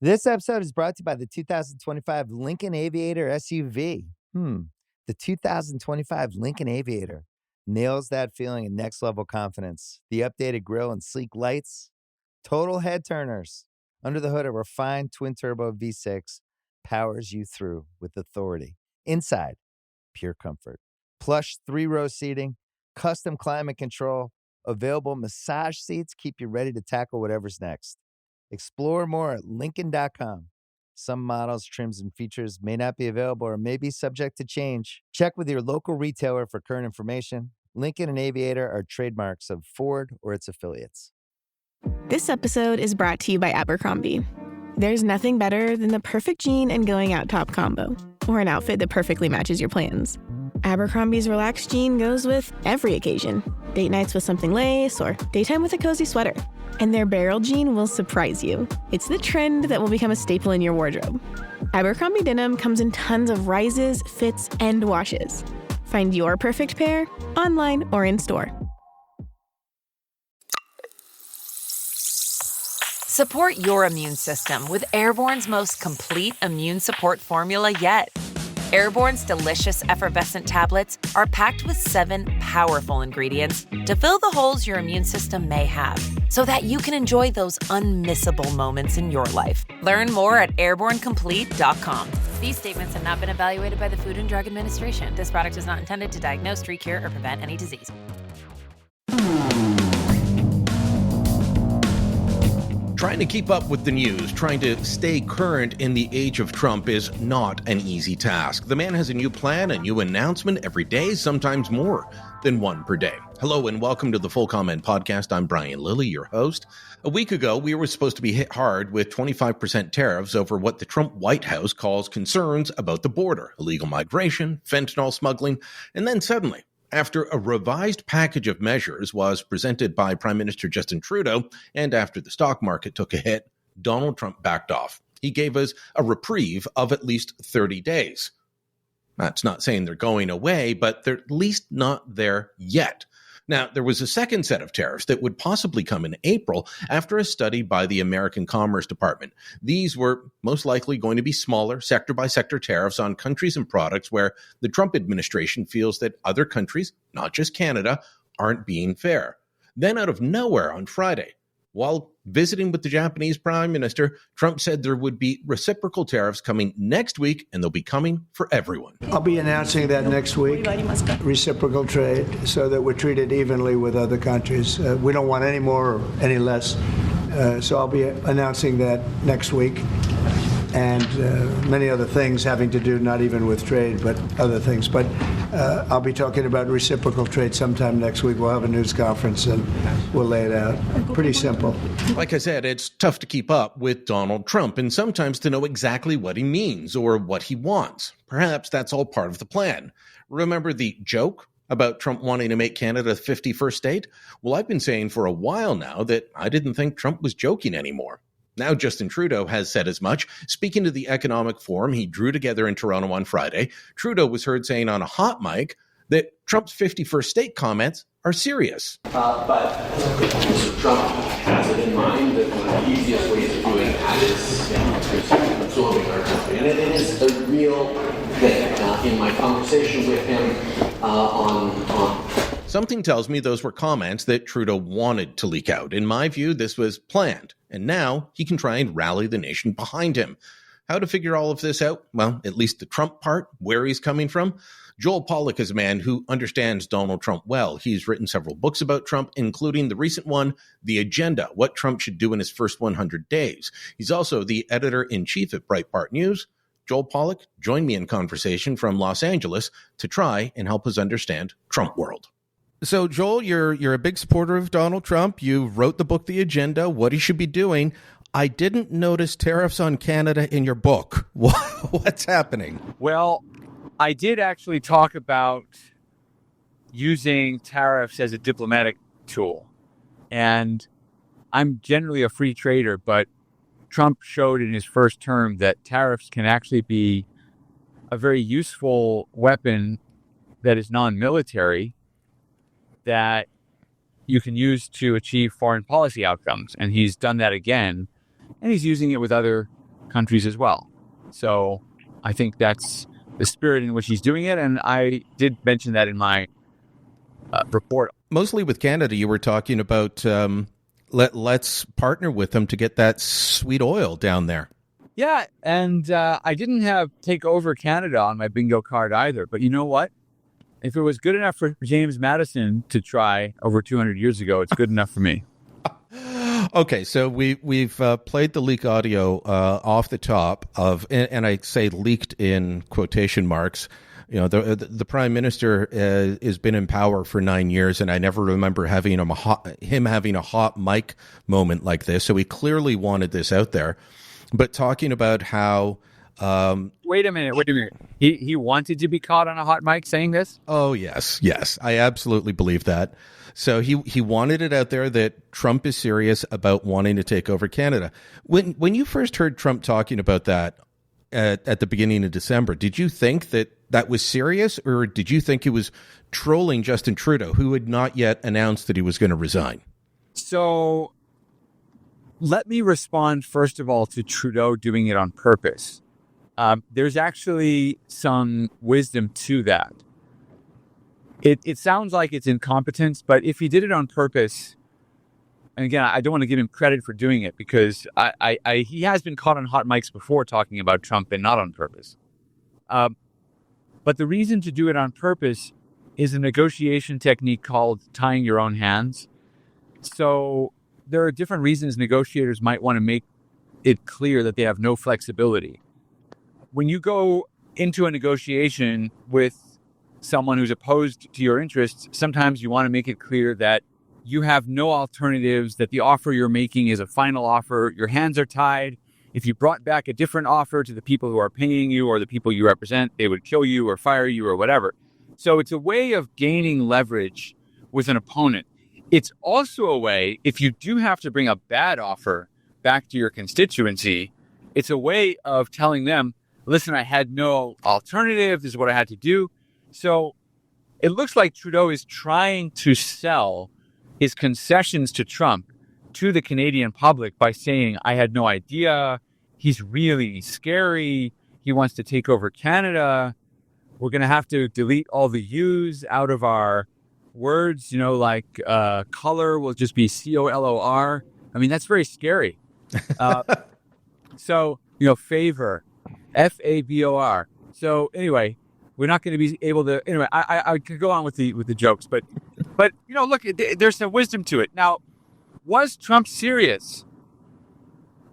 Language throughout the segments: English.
This episode is brought to you by the 2025 Lincoln Aviator SUV. The 2025 Lincoln Aviator nails that feeling of next-level confidence. The updated grille and sleek lights, total head turners. Under the hood, a refined twin-turbo V6 powers you through with authority. Inside, pure comfort. Plush 3-row seating, custom climate control, available massage seats keep you ready to tackle whatever's next. Explore more at Lincoln.com. Some models, trims, and features may not be available or may be subject to change. Check with your local retailer for current information. Lincoln and Aviator are trademarks of Ford or its affiliates. This episode is brought to you by Abercrombie. There's nothing better than the perfect jean and going out top combo, or an outfit that perfectly matches your plans. Abercrombie's relaxed jean goes with every occasion. Date nights with something lace, or daytime with a cozy sweater. And their barrel jean will surprise you. It's the trend that will become a staple in your wardrobe. Abercrombie denim comes in tons of rises, fits, and washes. Find your perfect pair online or in store. Support your immune system with Airborne's most complete immune support formula yet. Airborne's delicious effervescent tablets are packed with 7 powerful ingredients to fill the holes your immune system may have, so that you can enjoy those unmissable moments in your life. Learn more at airbornecomplete.com. These statements have not been evaluated by the Food and Drug Administration. This product is not intended to diagnose, treat, cure, or prevent any disease. Trying to keep up with the news, trying to stay current in the age of Trump is not an easy task. The man has a new plan, a new announcement every day, sometimes more than one per day. Hello and welcome to the Full Comment Podcast. I'm Brian Lilly, your host. A week ago, we were supposed to be hit hard with 25% tariffs over what the Trump White House calls concerns about the border, illegal migration, fentanyl smuggling, and then suddenly, after a revised package of measures was presented by Prime Minister Justin Trudeau, and after the stock market took a hit, Donald Trump backed off. He gave us a reprieve of at least 30 days. That's not saying they're going away, but they're at least not there yet. Now, there was a second set of tariffs that would possibly come in April after a study by the American Commerce Department. These were most likely going to be smaller sector-by-sector tariffs on countries and products where the Trump administration feels that other countries, not just Canada, aren't being fair. Then out of nowhere on Friday, while visiting with the Japanese Prime Minister, Trump said there would be reciprocal tariffs coming next week, and they'll be coming for everyone. I'll be announcing that next week, reciprocal trade, so that we're treated evenly with other countries. We don't want any more or any less. So I'll be announcing that next week. And many other things having to do not even with trade, but other things. But I'll be talking about reciprocal trade sometime next week. We'll have a news conference and we'll lay it out. Pretty simple. Like I said, it's tough to keep up with Donald Trump and sometimes to know exactly what he means or what he wants. Perhaps that's all part of the plan. Remember the joke about Trump wanting to make Canada the 51st state? Well, I've been saying for a while now that I didn't think Trump was joking anymore. Now Justin Trudeau has said as much. Speaking to the economic forum he drew together in Toronto on Friday, Trudeau was heard saying on a hot mic that Trump's 51st state comments are serious. But Mr. Trump has it in mind that one of the easiest ways of doing that is absorbing our country. And it is a real thing. In my conversation with him on Something tells me those were comments that Trudeau wanted to leak out. In my view, this was planned, and now he can try and rally the nation behind him. How to figure all of this out? Well, at least the Trump part, where he's coming from. Joel Pollak is a man who understands Donald Trump well. He's written several books about Trump, including the recent one, The Agenda, What Trump Should Do in His First 100 Days. He's also the editor-in-chief at Breitbart News. Joel Pollak joined me in conversation from Los Angeles to try and help us understand Trump world. So, Joel, you're a big supporter of Donald Trump. You wrote the book, The Agenda, What He Should Be Doing. I didn't notice tariffs on Canada in your book. What's happening? Well, I did actually talk about using tariffs as a diplomatic tool. And I'm generally a free trader, but Trump showed in his first term that tariffs can actually be a very useful weapon that is non-military that you can use to achieve foreign policy outcomes. And he's done that again. And he's using it with other countries as well. So I think that's the spirit in which he's doing it. And I did mention that in my report. Mostly with Canada, you were talking about let's partner with them to get that sweet oil down there. Yeah, and I didn't have take over Canada on my bingo card either. But you know what? If it was good enough for James Madison to try over 200 years ago, it's good enough for me. Okay, so we've played the leak audio off the top of, and I say leaked in quotation marks. You know, the prime minister has been in power for 9 years, and I never remember having him having a hot mic moment like this. So he clearly wanted this out there. But talking about how Wait a minute. He wanted to be caught on a hot mic saying this? Oh, yes. I absolutely believe that. So he wanted it out there that Trump is serious about wanting to take over Canada. When you first heard Trump talking about that at the beginning of December, did you think that was serious, or did you think he was trolling Justin Trudeau, who had not yet announced that he was going to resign? So let me respond, first of all, to Trudeau doing it on purpose. There's actually some wisdom to that. It sounds like it's incompetence, but if he did it on purpose, and again, I don't want to give him credit for doing it because he has been caught on hot mics before talking about Trump and not on purpose. But the reason to do it on purpose is a negotiation technique called tying your own hands. So there are different reasons negotiators might want to make it clear that they have no flexibility. When you go into a negotiation with someone who's opposed to your interests, sometimes you want to make it clear that you have no alternatives, that the offer you're making is a final offer. Your hands are tied. If you brought back a different offer to the people who are paying you or the people you represent, they would kill you or fire you or whatever. So it's a way of gaining leverage with an opponent. It's also a way, if you do have to bring a bad offer back to your constituency, it's a way of telling them, listen, I had no alternative. This is what I had to do. So it looks like Trudeau is trying to sell his concessions to Trump to the Canadian public by saying, I had no idea. He's really scary. He wants to take over Canada. We're going to have to delete all the U's out of our words, like color will just be COLOR. I mean, that's very scary. So, favor, FABOR. So anyway, we're not going to be able to. Anyway, I could go on with the jokes, but look, there's some wisdom to it. Now, was Trump serious?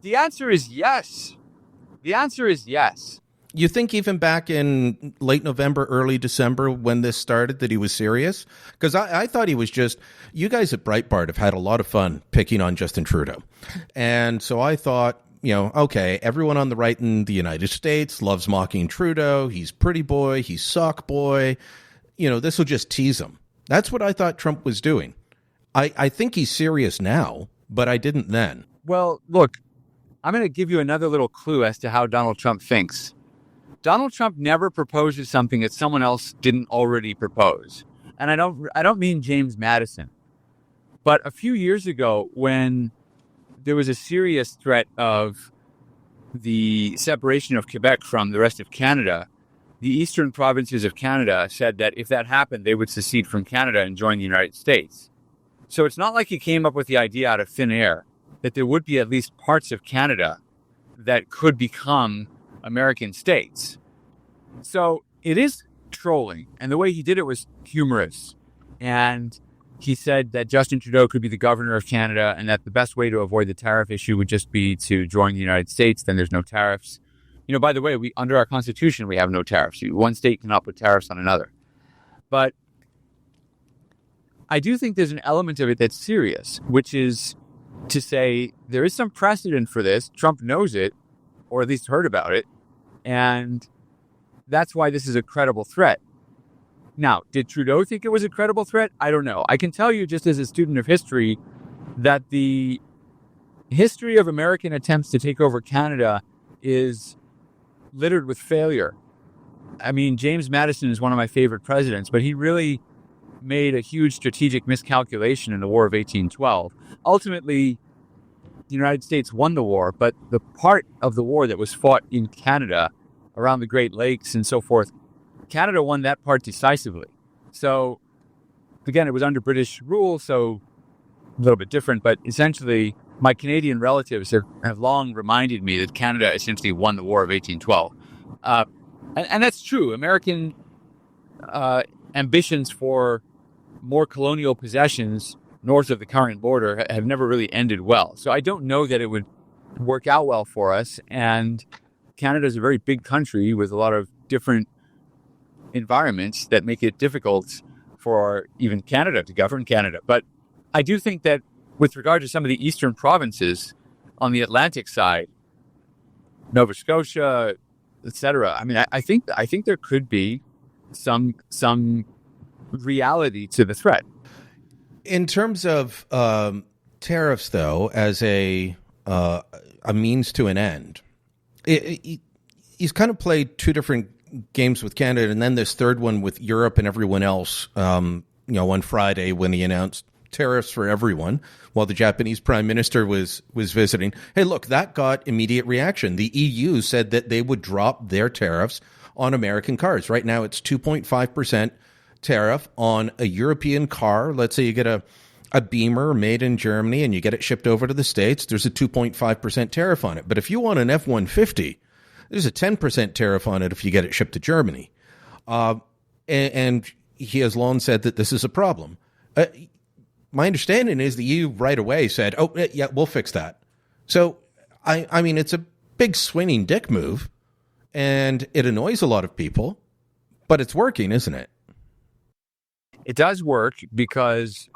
The answer is yes. You think even back in late November, early December, when this started, that he was serious? Because I thought he was just, you guys at Breitbart have had a lot of fun picking on Justin Trudeau. And so I thought, okay, everyone on the right in the United States loves mocking Trudeau. He's pretty boy. He's sock boy. This will just tease him. That's what I thought Trump was doing. I think he's serious now, but I didn't then. Well, look, I'm going to give you another little clue as to how Donald Trump thinks. Donald Trump never proposes something that someone else didn't already propose. And I don't mean James Madison. But a few years ago, when there was a serious threat of the separation of Quebec from the rest of Canada, the eastern provinces of Canada said that if that happened, they would secede from Canada and join the United States. So it's not like he came up with the idea out of thin air that there would be at least parts of Canada that could become American states. So it is trolling. And the way he did it was humorous. And he said that Justin Trudeau could be the governor of Canada and that the best way to avoid the tariff issue would just be to join the United States. Then there's no tariffs. By the way, under our Constitution, we have no tariffs. One state cannot put tariffs on another. But I do think there's an element of it that's serious, which is to say there is some precedent for this. Trump knows it, or at least heard about it. And that's why this is a credible threat. Now, did Trudeau think it was a credible threat? I don't know. I can tell you, just as a student of history, that the history of American attempts to take over Canada is littered with failure. I mean, James Madison is one of my favorite presidents, but he really made a huge strategic miscalculation in the War of 1812. Ultimately, the United States won the war, but the part of the war that was fought in Canada around the Great Lakes and so forth, Canada won that part decisively. So, again, it was under British rule, so a little bit different, but essentially my Canadian relatives have long reminded me that Canada essentially won the War of 1812. And that's true. American ambitions for more colonial possessions north of the current border have never really ended well. So I don't know that it would work out well for us. And Canada is a very big country with a lot of different environments that make it difficult for even Canada to govern Canada. But I do think that with regard to some of the eastern provinces on the Atlantic side, Nova Scotia, etc., I mean, I think there could be some reality to the threat. In terms of tariffs, though, as a means to an end, he's kind of played two different games with Canada, and then this third one with Europe and everyone else. On Friday when he announced tariffs for everyone, while the Japanese Prime Minister was visiting. Hey, look, that got immediate reaction. The EU said that they would drop their tariffs on American cars. Right now, it's 2.5% tariff on a European car. Let's say you get a Beamer made in Germany and you get it shipped over to the States. There's a 2.5% tariff on it. But if you want an F-150, there's a 10% tariff on it if you get it shipped to Germany. And he has long said that this is a problem. My understanding is the EU right away said, oh, yeah, we'll fix that. So, I mean, it's a big swinging dick move, and it annoys a lot of people, but it's working, isn't it? It does work because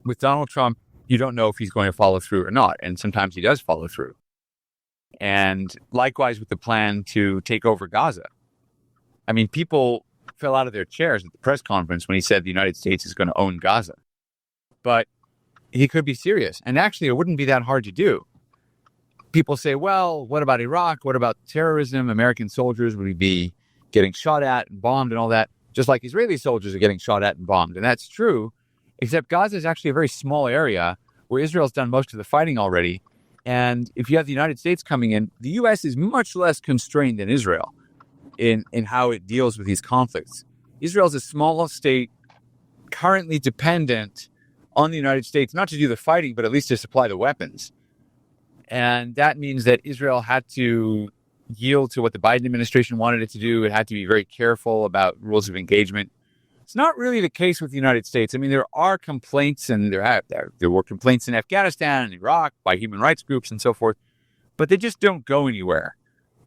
with Donald Trump, you don't know if he's going to follow through or not, and sometimes he does follow through. And likewise with the plan to take over Gaza. I mean, people fell out of their chairs at the press conference when he said the United States is going to own Gaza. But he could be serious. And actually, it wouldn't be that hard to do. People say, well, what about Iraq? What about terrorism? American soldiers would be getting shot at and bombed and all that, just like Israeli soldiers are getting shot at and bombed. And that's true, except Gaza is actually a very small area where Israel's done most of the fighting already. And if you have the United States coming in, the U.S. is much less constrained than Israel in how it deals with these conflicts. Israel's a small state, currently dependent on the United States, not to do the fighting, but at least to supply the weapons. And that means that Israel had to yield to what the Biden administration wanted it to do. It had to be very careful about rules of engagement. It's not really the case with the United States. I mean, there are complaints, and there were complaints in Afghanistan and Iraq by human rights groups and so forth, but they just don't go anywhere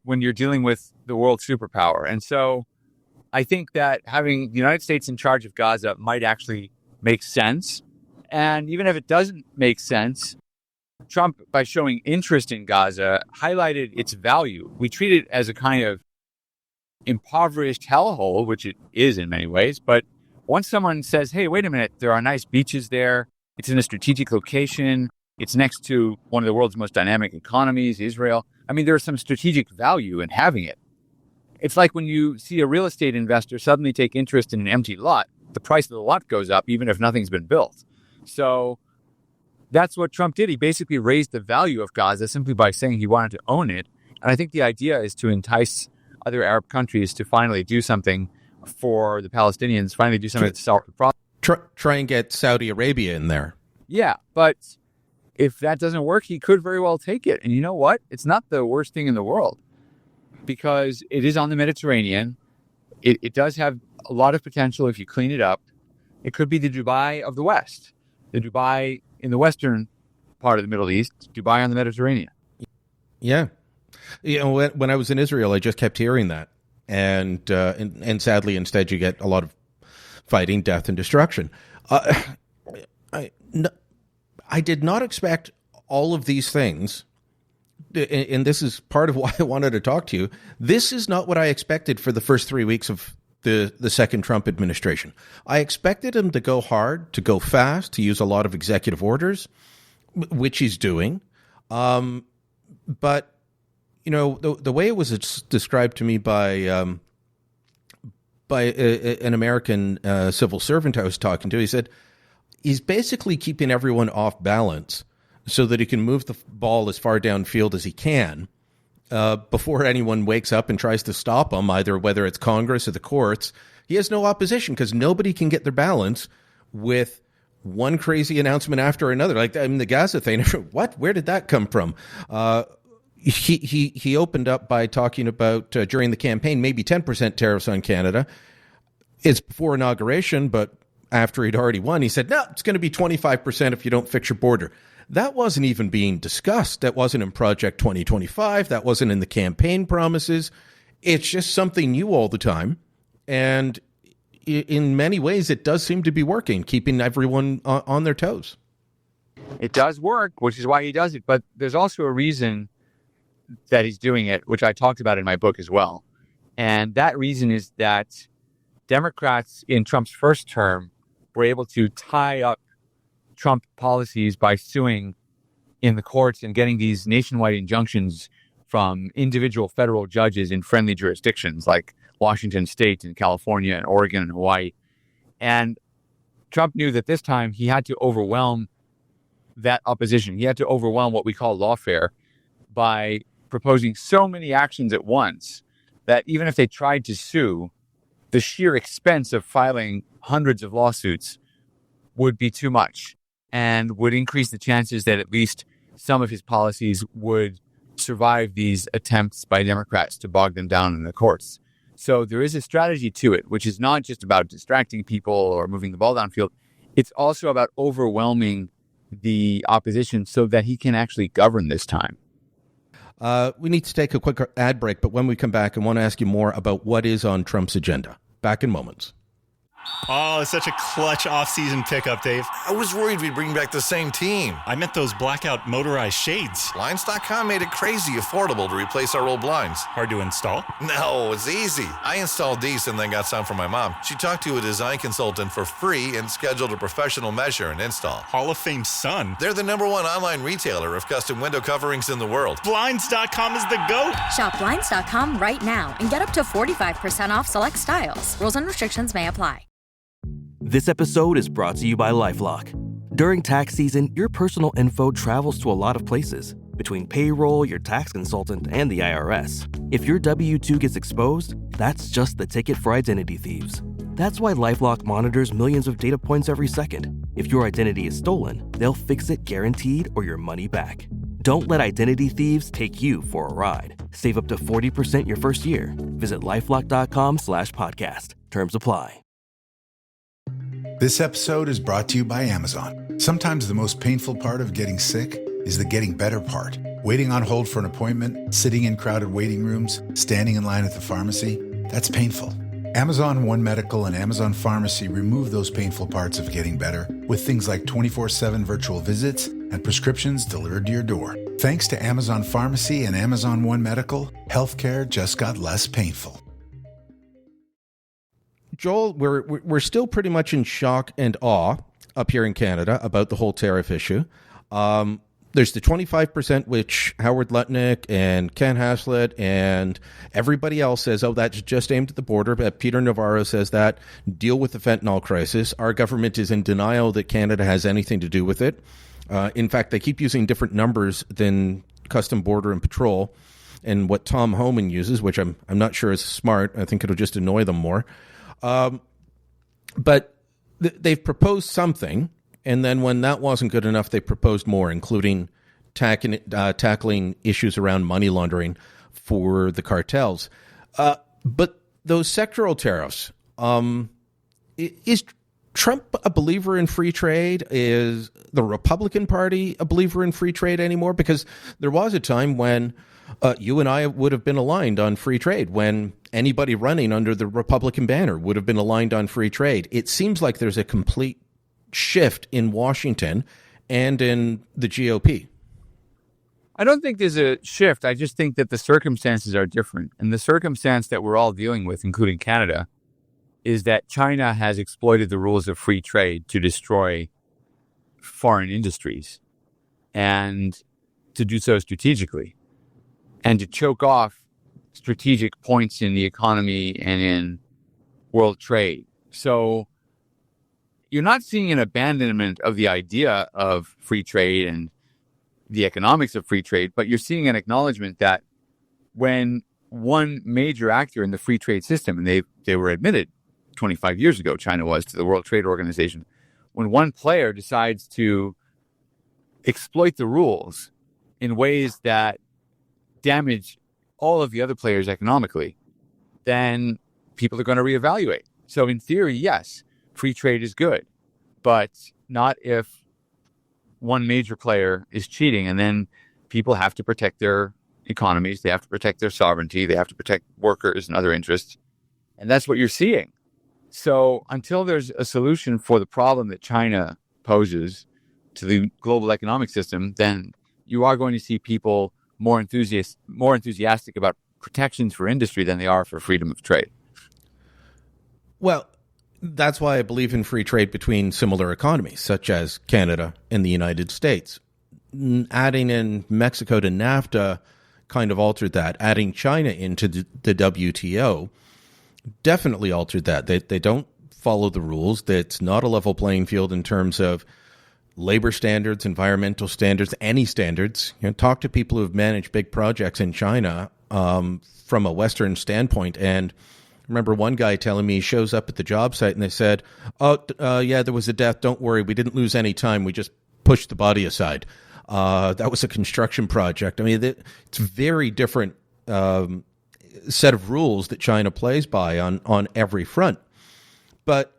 when you're dealing with the world superpower. And so I think that having the United States in charge of Gaza might actually make sense. And even if it doesn't make sense, Trump, by showing interest in Gaza, highlighted its value. We treat it as a kind of impoverished hellhole, which it is in many ways. But once someone says, hey, wait a minute, there are nice beaches there. It's in a strategic location. It's next to one of the world's most dynamic economies, Israel. I mean, there's some strategic value in having it. It's like when you see a real estate investor suddenly take interest in an empty lot, the price of the lot goes up even if nothing's been built. So that's what Trump did. He basically raised the value of Gaza simply by saying he wanted to own it. And I think the idea is to entice other Arab countries to finally do something for the Palestinians, finally do something to solve the problem. Try and get Saudi Arabia in there. Yeah, but if that doesn't work, he could very well take it. And you know what? It's not the worst thing in the world because it is on the Mediterranean. It does have a lot of potential if you clean it up. It could be the Dubai of the West, the Dubai in the western part of the Middle East, Dubai on the Mediterranean. Yeah. You know, when I was in Israel, I just kept hearing that. And sadly, instead, you get a lot of fighting, death, and destruction. I did not expect all of these things, and this is part of why I wanted to talk to you. This is not what I expected for the first 3 weeks of the second Trump administration. I expected him to go hard, to go fast, to use a lot of executive orders, which he's doing. But, you know, the way it was described to me by an American civil servant I was talking to, he said he's basically keeping everyone off balance so that he can move the ball as far downfield as he can before anyone wakes up and tries to stop him, either whether it's Congress or the courts. He has no opposition because nobody can get their balance with one crazy announcement after another. Like, I mean, the Gaza thing, what? Where did that come from? He opened up by talking about, during the campaign, maybe 10% tariffs on Canada. It's before inauguration, but after he'd already won, he said, no, it's going to be 25% if you don't fix your border. That wasn't even being discussed. That wasn't in Project 2025. That wasn't in the campaign promises. It's just something new all the time. And in many ways, it does seem to be working, keeping everyone on their toes. It does work, which is why he does it. But there's also a reason that he's doing it, which I talked about in my book as well. And that reason is that Democrats in Trump's first term were able to tie up Trump policies by suing in the courts and getting these nationwide injunctions from individual federal judges in friendly jurisdictions like Washington State and California and Oregon and Hawaii. And Trump knew that this time he had to overwhelm that opposition. He had to overwhelm what we call lawfare by proposing so many actions at once that even if they tried to sue, the sheer expense of filing hundreds of lawsuits would be too much and would increase the chances that at least some of his policies would survive these attempts by Democrats to bog them down in the courts. So there is a strategy to it, which is not just about distracting people or moving the ball downfield. It's also about overwhelming the opposition so that he can actually govern this time. We need to take a quick ad break, but when we come back, I want to ask you more about what is on Trump's agenda. Back in moments. Oh, it's such a clutch off-season pickup, Dave. I was worried we'd bring back the same team. I meant those blackout motorized shades. Blinds.com made it crazy affordable to replace our old blinds. Hard to install? No, it's easy. I installed these and then got some for my mom. She talked to a design consultant for free and scheduled a professional measure and install. Hall of Fame son. They're the #1 online retailer of custom window coverings in the world. Blinds.com is the GOAT. Shop Blinds.com right now and get up to 45% off select styles. Rules and restrictions may apply. This episode is brought to you by LifeLock. During tax season, your personal info travels to a lot of places. Between payroll, your tax consultant, and the IRS. If your W-2 gets exposed, that's just the ticket for identity thieves. That's why LifeLock monitors millions of data points every second. If your identity is stolen, they'll fix it guaranteed or your money back. Don't let identity thieves take you for a ride. Save up to 40% your first year. Visit LifeLock.com/podcast. Terms apply. This episode is brought to you by Amazon. Sometimes the most painful part of getting sick is the getting better part. Waiting on hold for an appointment, sitting in crowded waiting rooms, standing in line at the pharmacy, that's painful. Amazon One Medical and Amazon Pharmacy remove those painful parts of getting better with things like 24/7 virtual visits and prescriptions delivered to your door. Thanks to Amazon Pharmacy and Amazon One Medical, healthcare just got less painful. Joel, we're still pretty much in shock and awe up here in Canada about the whole tariff issue. There's the 25%, which Howard Lutnick and Ken Haslett and everybody else says, oh, that's just aimed at the border. But Peter Navarro says that. Deal with the fentanyl crisis. Our government is in denial that Canada has anything to do with it. In fact, they keep using different numbers than Custom Border and Patrol and what Tom Homan uses, which I'm not sure is smart. I think it'll just annoy them more. But they've proposed something, and then when that wasn't good enough, they proposed more, including tackling issues around money laundering for the cartels. But those sectoral tariffs, is Trump a believer in free trade? Is the Republican Party a believer in free trade anymore? Because there was a time when you and I would have been aligned on free trade, when anybody running under the Republican banner would have been aligned on free trade. It seems like there's a complete shift in Washington and in the GOP. I don't think there's a shift. I just think that the circumstances are different. And the circumstance that we're all dealing with, including Canada, is that China has exploited the rules of free trade to destroy foreign industries and to do so strategically and to choke off strategic points in the economy and in world trade. So you're not seeing an abandonment of the idea of free trade and the economics of free trade, but you're seeing an acknowledgement that when one major actor in the free trade system, and they were admitted 25 years ago, China was, to the World Trade Organization, when one player decides to exploit the rules in ways that damage all of the other players economically, then people are going to reevaluate. So in theory, yes, free trade is good, but not if one major player is cheating, and then people have to protect their economies, they have to protect their sovereignty, they have to protect workers and other interests. And that's what you're seeing. So until there's a solution for the problem that China poses to the global economic system, then you are going to see people more enthusiastic about protections for industry than they are for freedom of trade. Well, that's why I believe in free trade between similar economies, such as Canada and the United States. Adding in Mexico to NAFTA kind of altered that. Adding China into the WTO definitely altered that. They don't follow the rules. It's not a level playing field in terms of labor standards, environmental standards, any standards. Talk to people who have managed big projects in China from a Western standpoint, and I remember one guy telling me he shows up at the job site and they said, yeah, there was a death. Don't worry. We didn't lose any time. We just pushed the body aside. That was a construction project. I mean, it's very different set of rules that China plays by on every front. But,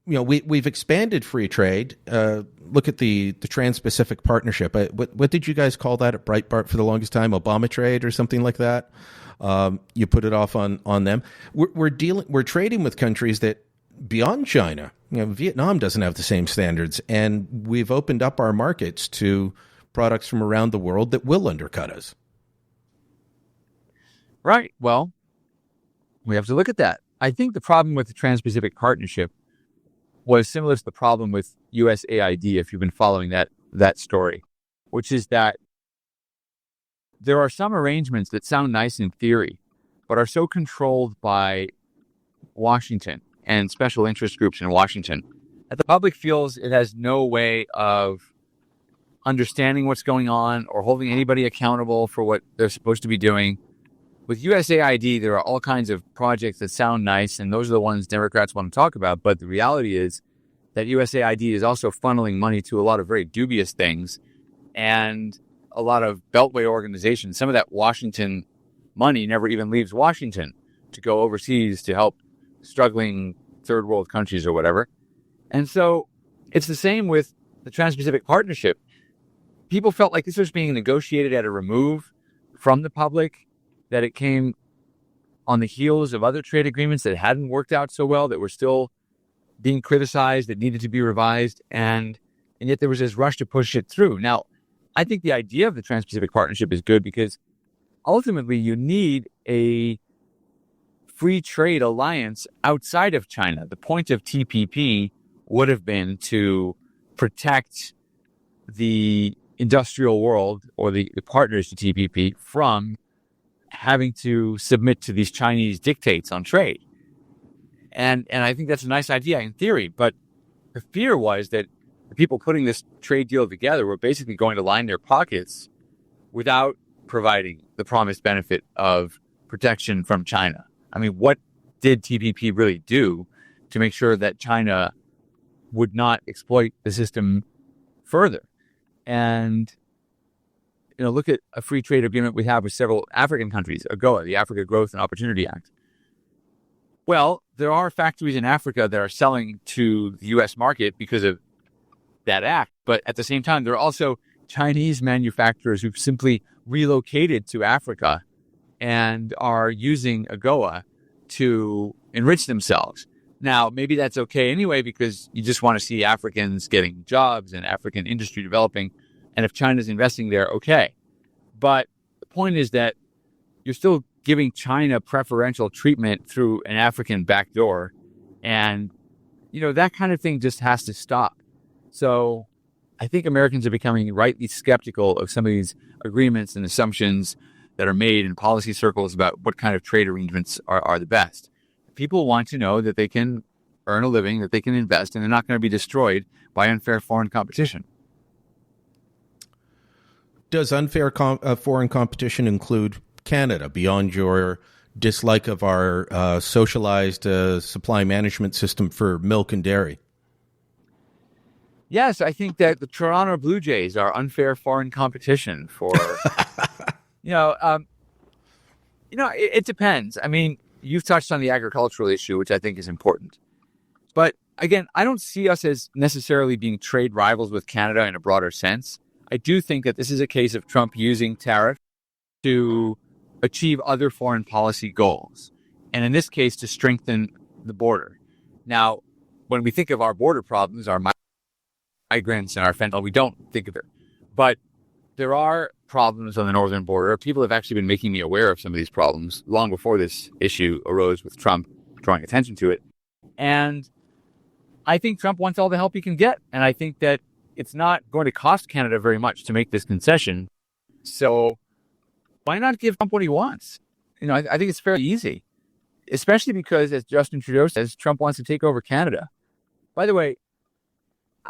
we've expanded free trade. Look at the Trans-Pacific Partnership. What did you guys call that at Breitbart for the longest time? Obama trade or something like that? You put it off on them. We're trading with countries that beyond China. Vietnam doesn't have the same standards, and we've opened up our markets to products from around the world that will undercut us. Right. Well, we have to look at that. I think the problem with the Trans-Pacific Partnership was similar to the problem with U.S.A. if you've been following that story, which is that there are some arrangements that sound nice in theory, but are so controlled by Washington and special interest groups in Washington that the public feels it has no way of understanding what's going on or holding anybody accountable for what they're supposed to be doing. With USAID, there are all kinds of projects that sound nice, and those are the ones Democrats want to talk about. But the reality is that USAID is also funneling money to a lot of very dubious things and a lot of beltway organizations. Some of that Washington money never even leaves Washington to go overseas to help struggling third world countries or whatever. And so it's the same with the Trans-Pacific Partnership. People felt like this was being negotiated at a remove from the public, that it came on the heels of other trade agreements that hadn't worked out so well, that were still being criticized, that needed to be revised, and yet there was this rush to push it through. Now, I think the idea of the Trans-Pacific Partnership is good because ultimately you need a free trade alliance outside of China. The point of TPP would have been to protect the industrial world or the partners to TPP from having to submit to these Chinese dictates on trade. And I think that's a nice idea in theory, but the fear was that the people putting this trade deal together were basically going to line their pockets without providing the promised benefit of protection from China. I mean, what did TPP really do to make sure that China would not exploit the system further? And look at a free trade agreement we have with several African countries, AGOA, the Africa Growth and Opportunity Act. Well, there are factories in Africa that are selling to the U.S. market because of that act. But at the same time, there are also Chinese manufacturers who've simply relocated to Africa and are using AGOA to enrich themselves. Now, maybe that's okay anyway, because you just want to see Africans getting jobs and African industry developing. And if China's investing there, okay. But the point is that you're still giving China preferential treatment through an African backdoor. And, that kind of thing just has to stop. So I think Americans are becoming rightly skeptical of some of these agreements and assumptions that are made in policy circles about what kind of trade arrangements are the best. People want to know that they can earn a living, that they can invest, and they're not going to be destroyed by unfair foreign competition. does unfair foreign competition include Canada beyond your dislike of our socialized supply management system for milk and dairy? Yes, I think that the Toronto Blue Jays are unfair foreign competition for, it depends. I mean, you've touched on the agricultural issue, which I think is important. But again, I don't see us as necessarily being trade rivals with Canada in a broader sense. I do think that this is a case of Trump using tariffs to achieve other foreign policy goals. And in this case, to strengthen the border. Now, when we think of our border problems, our migrants and our fentanyl, we don't think of it. But there are problems on the northern border. People have actually been making me aware of some of these problems long before this issue arose with Trump drawing attention to it. And I think Trump wants all the help he can get. And I think that it's not going to cost Canada very much to make this concession. So why not give Trump what he wants? I think it's fairly easy, especially because, as Justin Trudeau says, Trump wants to take over Canada. By the way,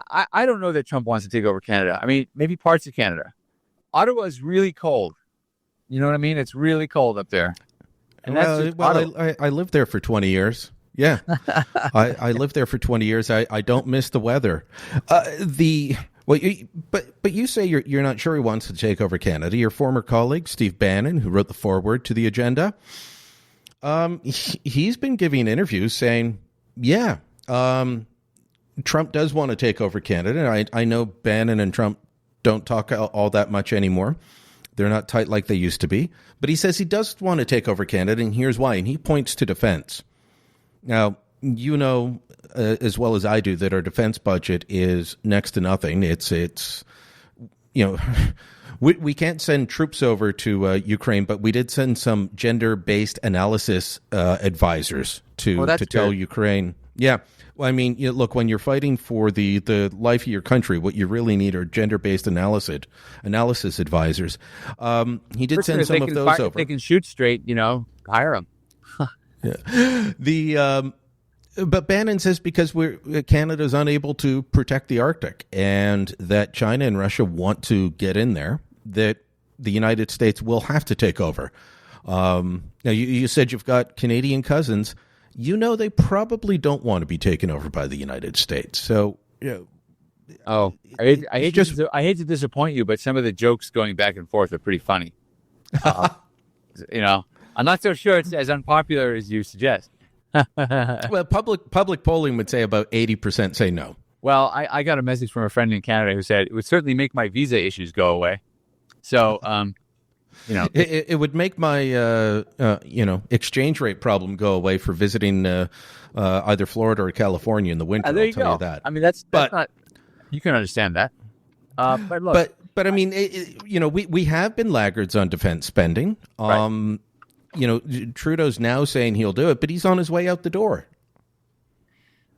I don't know that Trump wants to take over Canada. I mean, maybe parts of Canada. Ottawa is really cold. You know what I mean? It's really cold up there. And I lived there for 20 years. Yeah, I lived there for 20 years. I don't miss the weather. But you say you're not sure he wants to take over Canada. Your former colleague Steve Bannon, who wrote the foreword to the agenda, he's been giving interviews saying, Trump does want to take over Canada. I know Bannon and Trump don't talk all that much anymore. They're not tight like they used to be. But he says he does want to take over Canada, and here's why. And he points to defense. Now, as well as I do that our defense budget is next to nothing. We can't send troops over to Ukraine, but we did send some gender-based analysis advisors to tell Ukraine. Yeah. Well, I mean, look, when you're fighting for the life of your country, what you really need are gender-based analysis advisors. He did send some of those over. If they can shoot straight, hire them. Yeah. But Bannon says because Canada's unable to protect the Arctic and that China and Russia want to get in there, that the United States will have to take over. Now, you said you've got Canadian cousins. They probably don't want to be taken over by the United States. So, I hate to disappoint you, but some of the jokes going back and forth are pretty funny. I'm not so sure it's as unpopular as you suggest. Well, public polling would say about 80% say no. Well, I got a message from a friend in Canada who said it would certainly make my visa issues go away. So, it would make my exchange rate problem go away for visiting either Florida or California in the winter. There I'll you tell go. you that. I mean, that's not. You can understand that. But look, but I mean, we have been laggards on defense spending. Right. Trudeau's now saying he'll do it, but he's on his way out the door.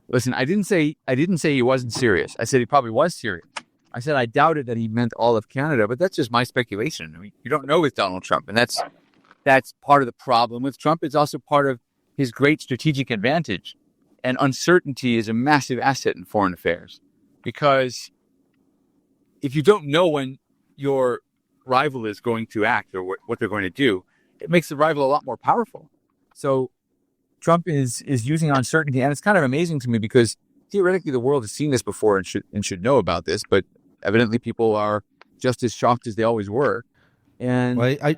Listen, I didn't say he wasn't serious. I said he probably was serious. I said I doubted that he meant all of Canada, but that's just my speculation. I mean, you don't know with Donald Trump, and that's part of the problem with Trump. It's also part of his great strategic advantage. And uncertainty is a massive asset in foreign affairs, because if you don't know when your rival is going to act or what they're going to do, it makes the rival a lot more powerful. So Trump is using uncertainty, and it's kind of amazing to me because theoretically the world has seen this before and should know about this, but evidently people are just as shocked as they always were. And I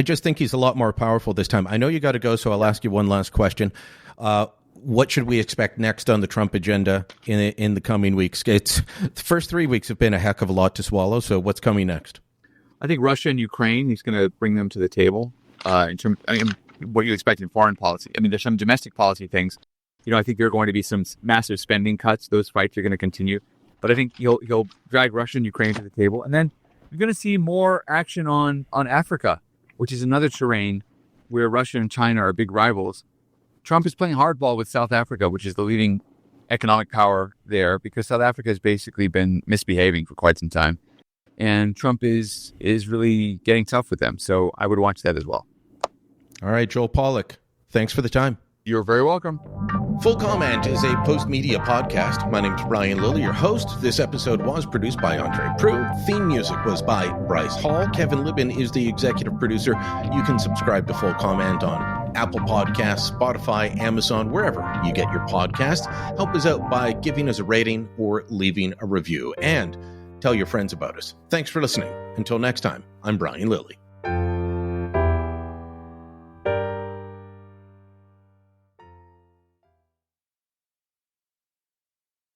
just think he's a lot more powerful this time. I know you got to go, so I'll ask you one last question. What should we expect next on the Trump agenda in the coming weeks? The first 3 weeks have been a heck of a lot to swallow, so what's coming next? I think Russia and Ukraine, he's going to bring them to the table. In terms, what you expect in foreign policy. I mean, there's some domestic policy things. I think there are going to be some massive spending cuts. Those fights are going to continue. But I think he'll drag Russia and Ukraine to the table. And then you're going to see more action on Africa, which is another terrain where Russia and China are big rivals. Trump is playing hardball with South Africa, which is the leading economic power there, because South Africa has basically been misbehaving for quite some time. And Trump is really getting tough with them. So I would watch that as well. All right, Joel Pollak, thanks for the time. You're very welcome. Full Comment is a post-media podcast. My name's Brian Lilly, your host. This episode was produced by Andre Proulx. Theme music was by Bryce Hall. Kevin Libin is the executive producer. You can subscribe to Full Comment on Apple Podcasts, Spotify, Amazon, wherever you get your podcast. Help us out by giving us a rating or leaving a review. And tell your friends about us. Thanks for listening. Until next time, I'm Brian Lilly.